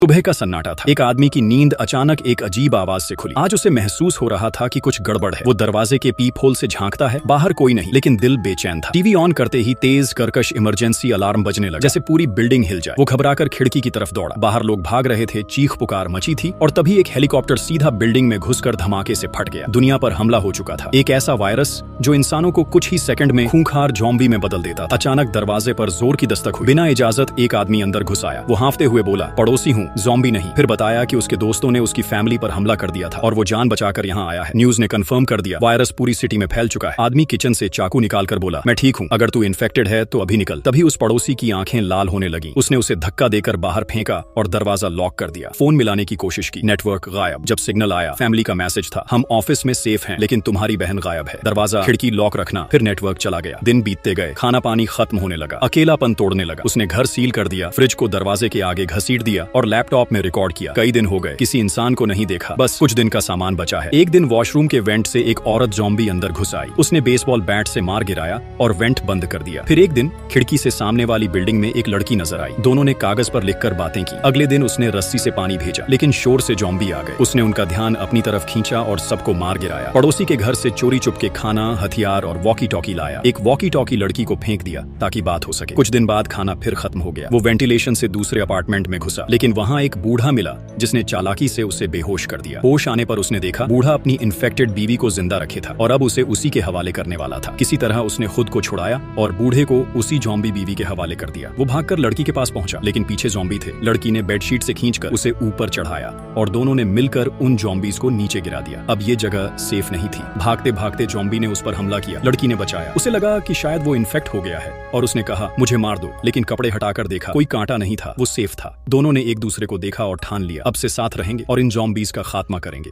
सुबह का सन्नाटा था। एक आदमी की नींद अचानक एक अजीब आवाज से खुली। आज उसे महसूस हो रहा था कि कुछ गड़बड़ है। वो दरवाजे के पीप होल से झांकता है, बाहर कोई नहीं, लेकिन दिल बेचैन था। टीवी ऑन करते ही तेज कर्कश इमरजेंसी अलार्म बजने लगा, जैसे पूरी बिल्डिंग हिल जाए। वो घबराकर खिड़की की तरफ दौड़ा। बाहर लोग भाग रहे थे, चीख पुकार मची थी, और तभी एक हेलीकॉप्टर सीधा बिल्डिंग में घुसकर धमाके से फट गया। दुनिया पर हमला हो चुका था। एक ऐसा वायरस जो इंसानों को कुछ ही सेकंड में खूंखार ज़ॉम्बी में बदल देता था। अचानक दरवाजे पर जोर की दस्तक हुई। बिना इजाजत एक आदमी अंदर घुस आया। वो हांफते हुए बोला, पड़ोसी हूँ, ज़ॉम्बी नहीं। फिर बताया कि उसके दोस्तों ने उसकी फैमिली पर हमला कर दिया था और वो जान बचाकर यहाँ आया है। न्यूज ने कंफर्म कर दिया, वायरस पूरी सिटी में फैल चुका है। आदमी किचन से चाकू निकालकर बोला, मैं ठीक हूँ, अगर तू इन्फेक्टेड है तो अभी निकल। तभी उस पड़ोसी की आंखें लाल होने लगी। उसने उसे धक्का देकर बाहर फेंका और दरवाजा लॉक कर दिया। फोन मिलाने की कोशिश की, नेटवर्क गायब। जब सिग्नल आया, फैमिली का मैसेज था, हम ऑफिस में सेफ हैं, लेकिन तुम्हारी बहन गायब है। दरवाजा खिड़की लॉक रखना। फिर नेटवर्क चला गया। दिन बीतते गए, खाना पानी खत्म होने लगा, अकेलापन तोड़ने लगा। उसने घर सील कर दिया, फ्रिज को दरवाजे के आगे घसीट दिया और लैपटॉप में रिकॉर्ड किया। कई दिन हो गए, किसी इंसान को नहीं देखा, बस कुछ दिन का सामान बचा है। एक दिन वॉशरूम के वेंट से एक औरत ज़ॉम्बी अंदर घुस आई। उसने बेसबॉल बैट से मार गिराया और वेंट बंद कर दिया। फिर एक दिन खिड़की से सामने वाली बिल्डिंग में एक लड़की नजर आई। दोनों ने कागज पर लिखकर बातें की। अगले दिन उसने रस्सी से पानी भेजा, लेकिन शोर से ज़ॉम्बी आ गए। उसने उनका ध्यान अपनी तरफ खींचा और सबको मार गिराया। पड़ोसी के घर से चोरी चुपके खाना, हथियार और वॉकी टॉकी लाया। एक वॉकी टॉकी लड़की को फेंक दिया ताकि बात हो सके। कुछ दिन बाद खाना फिर खत्म हो गया। वो वेंटिलेशन से दूसरे अपार्टमेंट में घुसा, लेकिन वहां एक बूढ़ा मिला जिसने चालाकी से उसे बेहोश कर दिया। होश आने पर उसने देखा बूढ़ा अपनी इन्फेक्टेड बीवी को जिंदा रखे था और अब उसे उसी के हवाले करने वाला था। किसी तरह उसने खुद को छुड़ाया और बूढ़े को उसी ज़ॉम्बी बीवी के हवाले कर दिया। वो भागकर लड़की के पास पहुंचा, लेकिन पीछे ज़ॉम्बी थे। लड़की ने बेडशीट से खींचकर उसे ऊपर चढ़ाया और दोनों ने मिलकर उन ज़ॉम्बीज को नीचे गिरा दिया। अब ये जगह सेफ नहीं थी। भागते भागते ज़ॉम्बी ने उस पर हमला किया। लड़की ने बचाया। उसे लगा कि शायद वो इन्फेक्ट हो गया है और उसने कहा, मुझे मार दो, लेकिन कपड़े हटाकर देखा, कोई कांटा नहीं था, वो सेफ था। दोनों ने एक दूसरे को देखा और ठान लिया, अब से साथ रहेंगे और इन ज़ॉम्बीज का खात्मा करेंगे।